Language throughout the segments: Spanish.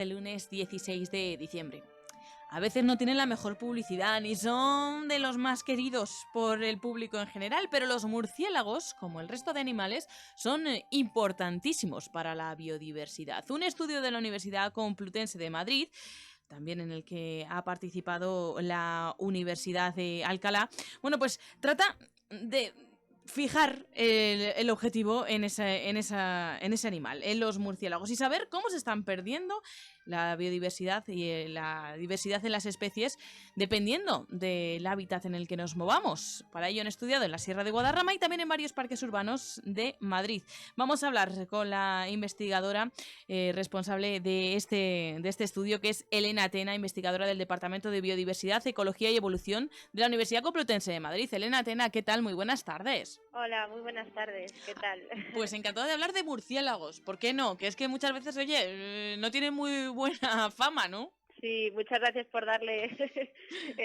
El lunes 16 de diciembre. A veces no tienen la mejor publicidad ni son de los más queridos por el público en general, pero los murciélagos, como el resto de animales, son importantísimos para la biodiversidad. Un estudio de la Universidad Complutense de Madrid, también en el que ha participado la Universidad de Alcalá, pues trata de fijar el objetivo en ese animal, en los murciélagos, y saber cómo se están perdiendo la biodiversidad y la diversidad de las especies dependiendo del hábitat en el que nos movamos. Para ello han estudiado en la Sierra de Guadarrama y también en varios parques urbanos de Madrid. Vamos a hablar con la investigadora responsable de este estudio, que es Elena Tena, investigadora del Departamento de Biodiversidad, Ecología y Evolución de la Universidad Complutense de Madrid. Elena Tena, ¿qué tal? Muy buenas tardes. Hola, muy buenas tardes, ¿qué tal? Pues encantada de hablar de murciélagos, ¿por qué no? Que es que muchas veces, oye, no tiene muy buena fama, ¿no? Sí, muchas gracias por darle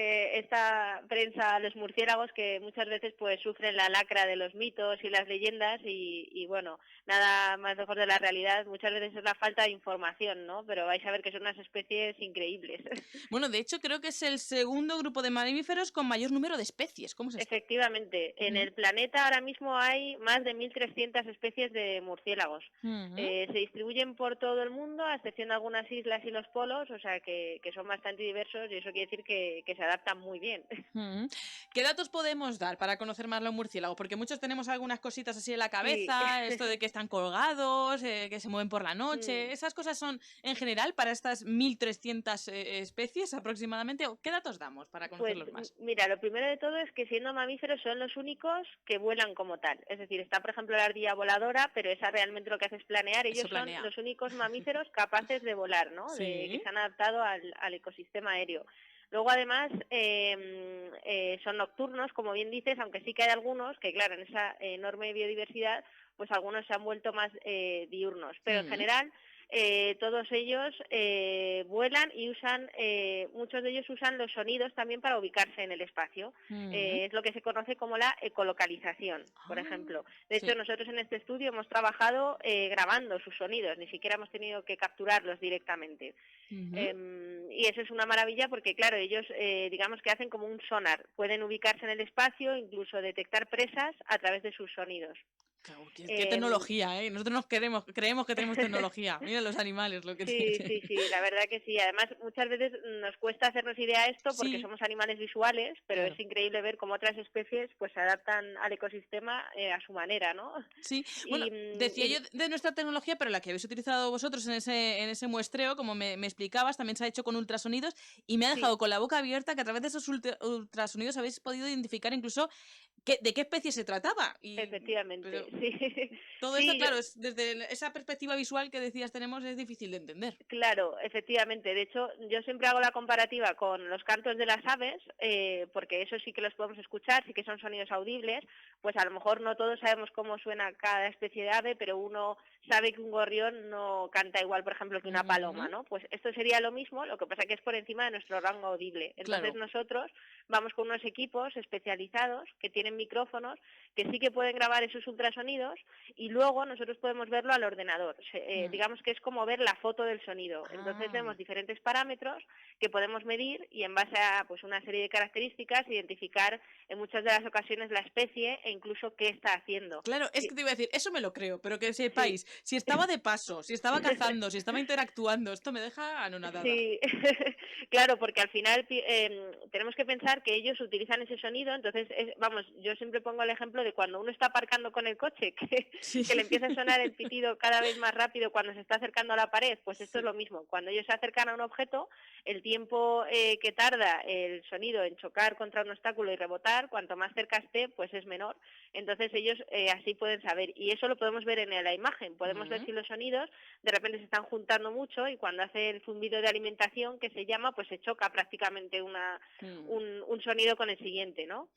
esta prensa a los murciélagos, que muchas veces pues sufren la lacra de los mitos y las leyendas y bueno, nada más lejos de la realidad. Muchas veces es la falta de información, ¿no? Pero vais a ver que son unas especies increíbles. Bueno, de hecho creo que es el segundo grupo de mamíferos con mayor número de especies. ¿Cómo es esto? Efectivamente, en el planeta ahora mismo hay más de 1.300 especies de murciélagos. Se distribuyen por todo el mundo, a excepción de algunas islas y los polos, o sea que son bastante diversos, y eso quiere decir que se adaptan muy bien. ¿Qué datos podemos dar para conocer más los murciélagos? Porque muchos tenemos algunas cositas así en la Sí. cabeza, esto de que están colgados, que se mueven por la noche. ¿Esas cosas son en general para estas 1.300 especies aproximadamente? ¿O qué datos damos para Pues conocerlos más? mira, lo primero de todo es que, siendo mamíferos, son los únicos que vuelan como tal. Es decir, está por ejemplo la ardilla voladora, pero esa realmente lo que hace es planear. Ellos son los únicos mamíferos capaces de volar, ¿no? Sí. Que se han adaptado al ecosistema aéreo. Luego, además, son nocturnos, como bien dices, aunque sí que hay algunos que, claro, en esa enorme biodiversidad, pues algunos se han vuelto más diurnos. Pero en general, todos ellos vuelan y usan, muchos de ellos usan los sonidos también para ubicarse en el espacio. Es lo que se conoce como la ecolocalización, por ejemplo. De hecho, nosotros en este estudio hemos trabajado grabando sus sonidos, ni siquiera hemos tenido que capturarlos directamente. Y eso es una maravilla porque, claro, ellos digamos que hacen como un sonar, pueden ubicarse en el espacio, incluso detectar presas a través de sus sonidos. Claro, qué tecnología, ¿eh? Nosotros creemos que tenemos tecnología. Mira los animales lo que tienen. Sí, la verdad que sí. Además, muchas veces nos cuesta hacernos idea de esto porque somos animales visuales, pero es increíble ver cómo otras especies pues se adaptan al ecosistema a su manera, ¿no? Sí, bueno, decía yo de nuestra tecnología, pero la que habéis utilizado vosotros en ese muestreo, como me explicabas, también se ha hecho con ultrasonidos y me ha dejado con la boca abierta, que a través de esos ultrasonidos habéis podido identificar incluso de qué especie se trataba. Efectivamente, sí. Todo esto, claro, es desde esa perspectiva visual que decías tenemos, es difícil de entender. Claro, efectivamente. De hecho, yo siempre hago la comparativa con los cantos de las aves, porque eso sí que los podemos escuchar, sí que son sonidos audibles. Pues a lo mejor no todos sabemos cómo suena cada especie de ave, pero uno sabe que un gorrión no canta igual, por ejemplo, que una paloma, ¿no? Pues esto sería lo mismo, lo que pasa que es por encima de nuestro rango audible. Entonces nosotros vamos con unos equipos especializados que tienen micrófonos que sí que pueden grabar esos ultrasonidos y luego nosotros podemos verlo al ordenador. Digamos que es como ver la foto del sonido. Entonces vemos diferentes parámetros que podemos medir y en base a pues una serie de características identificar en muchas de las ocasiones la especie e incluso qué está haciendo. Claro, es que te iba a decir, eso me lo creo, pero que sepáis, si estaba de paso, si estaba cazando, si estaba interactuando, esto me deja anonadada. Sí, claro, porque al final tenemos que pensar que ellos utilizan ese sonido, entonces, vamos, yo siempre pongo el ejemplo de cuando uno está aparcando con el coche, que le empieza a sonar el pitido cada vez más rápido cuando se está acercando a la pared, pues esto es lo mismo. Cuando ellos se acercan a un objeto, el tiempo que tarda el sonido en chocar contra un obstáculo y rebotar, cuanto más cerca esté, pues es menor. Entonces ellos así pueden saber, y eso lo podemos ver en la imagen, podemos ver si los sonidos de repente se están juntando mucho y cuando hace el zumbido de alimentación, que se llama, pues se choca prácticamente un sonido con el siguiente, ¿no?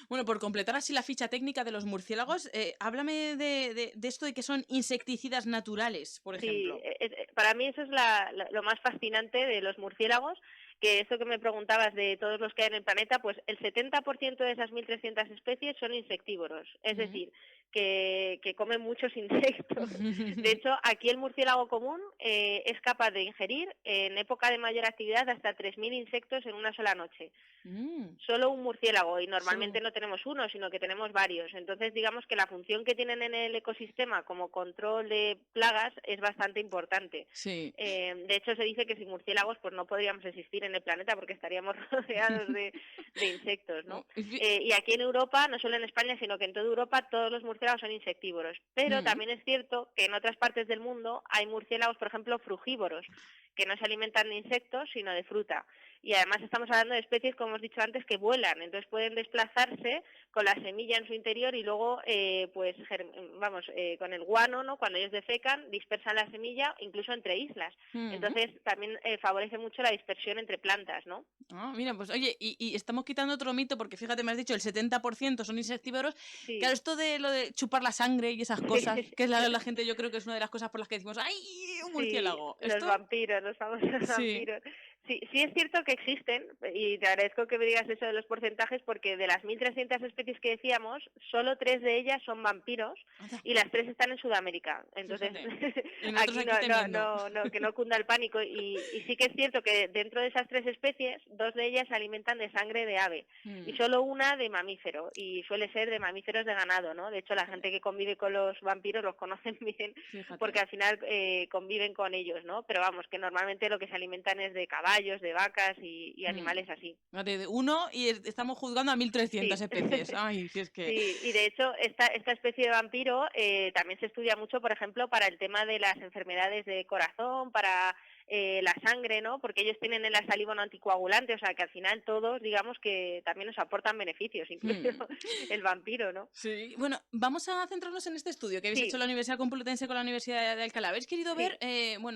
Bueno, por completar así la ficha técnica de los murciélagos, háblame de esto de que son insecticidas naturales, por ejemplo. Sí, para mí eso es lo más fascinante de los murciélagos. que esto que me preguntabas de todos los que hay en el planeta, pues el 70% de esas 1.300 especies son insectívoros, es decir, que comen muchos insectos. De hecho, aquí el murciélago común es capaz de ingerir en época de mayor actividad hasta 3.000 insectos en una sola noche. Solo un murciélago, y normalmente no tenemos uno, sino que tenemos varios. Entonces, digamos que la función que tienen en el ecosistema como control de plagas es bastante importante. Sí. De hecho, se dice que sin murciélagos pues no podríamos existir en el planeta porque estaríamos rodeados de insectos, ¿no? Y aquí en Europa, no solo en España, sino que en toda Europa, todos los murciélagos son insectívoros. Pero también es cierto que en otras partes del mundo hay murciélagos, por ejemplo, frugívoros, que no se alimentan de insectos, sino de fruta. Y además estamos hablando de especies, como hemos dicho antes, que vuelan, entonces pueden desplazarse con la semilla en su interior y luego, con el guano, ¿no? Cuando ellos defecan, dispersan la semilla incluso entre islas. Entonces también favorece mucho la dispersión entre plantas, ¿no? Ah, mira, pues oye, y estamos quitando otro mito, porque fíjate, me has dicho el 70% son insectívoros. Sí. Claro, esto de lo de chupar la sangre y esas cosas, que es la gente, yo creo que es una de las cosas por las que decimos, ¡ay, un murciélago! Sí, los vampiros, los famosos vampiros. Sí, es cierto que existen, y te agradezco que me digas eso de los porcentajes, porque de las 1.300 especies que decíamos, solo 3 de ellas son vampiros, y las 3 están en Sudamérica. Entonces, aquí que no cunda el pánico. Y sí que es cierto que dentro de esas 3 especies, 2 de ellas se alimentan de sangre de ave, y solo una de mamífero, y suele ser de mamíferos de ganado, ¿no? De hecho, la gente que convive con los vampiros los conocen bien, porque al final conviven con ellos, ¿no? Pero vamos, que normalmente lo que se alimentan es de caballos, de vacas y animales así. De uno, y estamos juzgando a 1.300 especies. Ay, si es que... Sí, y de hecho esta especie de vampiro también se estudia mucho, por ejemplo, para el tema de las enfermedades de corazón, para la sangre, ¿no? Porque ellos tienen en la saliva un anticoagulante, o sea que al final todos, digamos que también nos aportan beneficios, incluso el vampiro, ¿no? Sí, bueno, vamos a centrarnos en este estudio que habéis hecho en la Universidad Complutense con la Universidad de Alcalá. Habéis querido ver,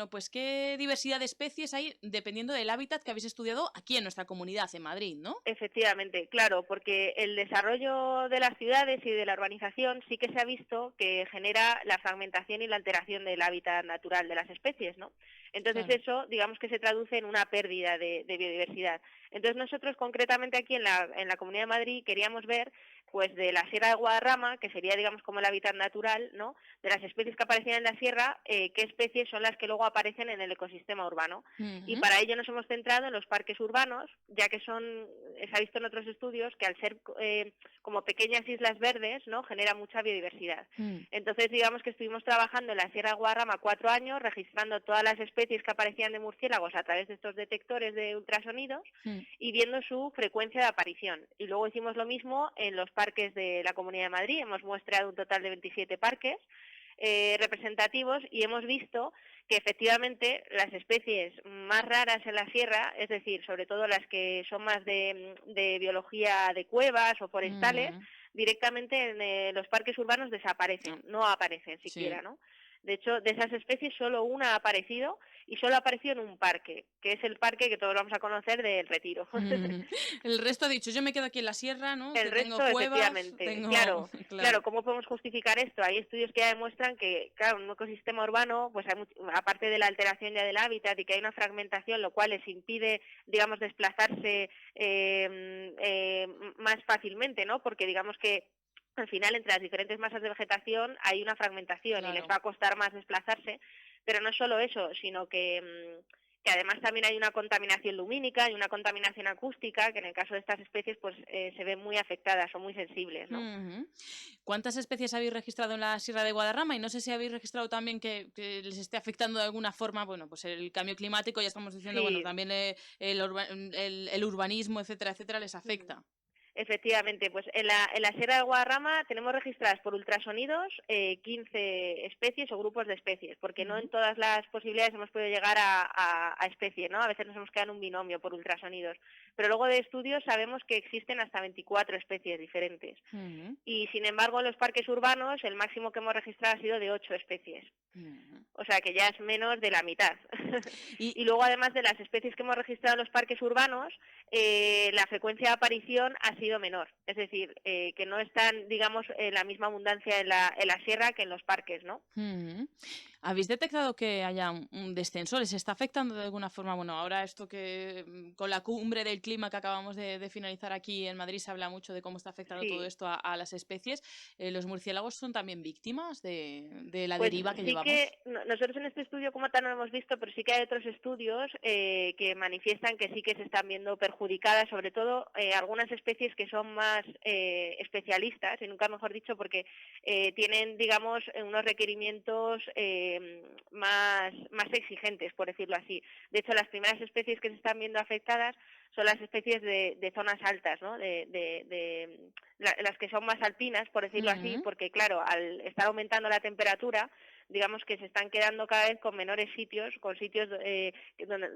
pues qué diversidad de especies hay dependiendo del hábitat que habéis estudiado aquí en nuestra comunidad, en Madrid, ¿no? Efectivamente, claro, porque el desarrollo de las ciudades y de la urbanización sí que se ha visto que genera la fragmentación y la alteración del hábitat natural de las especies, ¿no? Entonces eso, digamos que se traduce en una pérdida de biodiversidad. Entonces nosotros concretamente aquí en la Comunidad de Madrid queríamos ver pues de la Sierra de Guadarrama, que sería digamos como el hábitat natural, ¿no? De las especies que aparecían en la sierra, qué especies son las que luego aparecen en el ecosistema urbano. Y para ello nos hemos centrado en los parques urbanos, ya que se ha visto en otros estudios que al ser como pequeñas islas verdes, ¿no? Genera mucha biodiversidad. Entonces digamos que estuvimos trabajando en la Sierra de Guadarrama 4 años, registrando todas las especies que aparecían de murciélagos a través de estos detectores de ultrasonidos y viendo su frecuencia de aparición. Y luego hicimos lo mismo en los parques de la Comunidad de Madrid, hemos muestreado un total de 27 parques representativos y hemos visto que efectivamente las especies más raras en la sierra, es decir, sobre todo las que son más de biología de cuevas o forestales, directamente en los parques urbanos desaparecen, no aparecen siquiera, ¿no? De hecho, de esas especies solo una ha aparecido y solo ha aparecido en un parque, que es el parque que todos vamos a conocer del Retiro. El resto ha dicho, yo me quedo aquí en la sierra, ¿no? El resto, tengo cuevas, efectivamente. Claro, ¿cómo podemos justificar esto? Hay estudios que ya demuestran que, claro, en un ecosistema urbano, pues aparte de la alteración ya del hábitat y que hay una fragmentación, lo cual les impide, digamos, desplazarse más fácilmente, ¿no? Porque digamos que al final entre las diferentes masas de vegetación hay una fragmentación y les va a costar más desplazarse, pero no solo eso, sino que además también hay una contaminación lumínica y una contaminación acústica que en el caso de estas especies pues se ven muy afectadas o muy sensibles, ¿no? ¿Cuántas especies habéis registrado en la Sierra de Guadarrama? Y no sé si habéis registrado también que les esté afectando de alguna forma, bueno, pues el cambio climático, ya estamos diciendo, bueno, también el urbanismo, etcétera, etcétera, les afecta. Efectivamente, pues en la Sierra de Guadarrama tenemos registradas por ultrasonidos 15 especies o grupos de especies, porque no en todas las posibilidades hemos podido llegar a especie, ¿no? A veces nos hemos quedado en un binomio por ultrasonidos. Pero luego de estudios sabemos que existen hasta 24 especies diferentes. Y sin embargo en los parques urbanos el máximo que hemos registrado ha sido de 8 especies. O sea que ya es menos de la mitad. Y luego además de las especies que hemos registrado en los parques urbanos, la frecuencia de aparición ha sido menor, es decir, que no están, digamos, la misma abundancia en la sierra que en los parques, ¿no? ¿Habéis detectado que haya un descenso? ¿Les está afectando de alguna forma? Bueno, ahora esto que con la cumbre del clima que acabamos de finalizar aquí en Madrid se habla mucho de cómo está afectando todo Sí. esto a las especies. ¿Los murciélagos son también víctimas de la Pues deriva que sí que llevamos? nosotros en este estudio como tal no lo hemos visto, pero sí que hay otros estudios que manifiestan que sí que se están viendo perjudicadas, sobre todo algunas especies que son más especialistas, y nunca mejor dicho, porque tienen, digamos, unos requerimientos más exigentes, por decirlo así. De hecho, las primeras especies que se están viendo afectadas son las especies de zonas altas, ¿no? Las que son más alpinas, por decirlo así, Mm, porque claro, al estar aumentando la temperatura, digamos que se están quedando cada vez con menores sitios, con sitios donde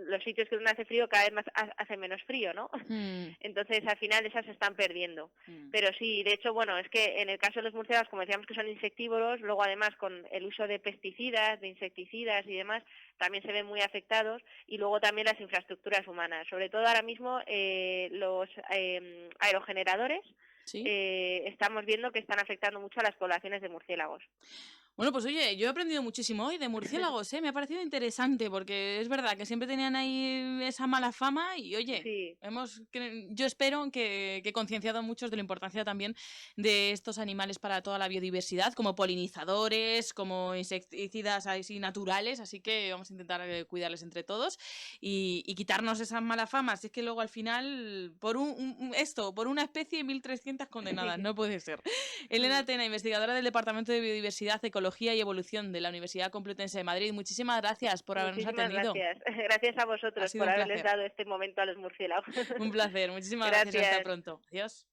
los sitios que donde hace frío cada vez más hace menos frío, ¿no? mm, Entonces al final esas se están perdiendo. mm. Pero sí, de hecho, bueno, es que en el caso de los murciélagos, como decíamos que son insectívoros, luego además con el uso de pesticidas, de insecticidas y demás, también se ven muy afectados, y luego también las infraestructuras humanas, sobre todo ahora mismo los aerogeneradores ¿Sí? estamos viendo que están afectando mucho a las poblaciones de murciélagos. Bueno, pues oye, yo he aprendido muchísimo hoy de murciélagos, ¿eh? Me ha parecido interesante porque es verdad que siempre tenían ahí esa mala fama y oye, Sí, yo espero que concienciado a muchos de la importancia también de estos animales para toda la biodiversidad, como polinizadores, como insecticidas así naturales, así que vamos a intentar cuidarles entre todos y quitarnos esa mala fama. Si es que luego al final, por una especie, 1.300 condenadas, no puede ser. Elena mm, Tena, investigadora del Departamento de Biodiversidad, Ecología y Evolución de la Universidad Complutense de Madrid. Muchísimas gracias por habernos muchísimas atendido. gracias. Gracias a Ha vosotros sido por un haberles placer. dado este momento a los murciélagos. Un placer. Muchísimas gracias. Hasta Gracias. pronto. Adiós.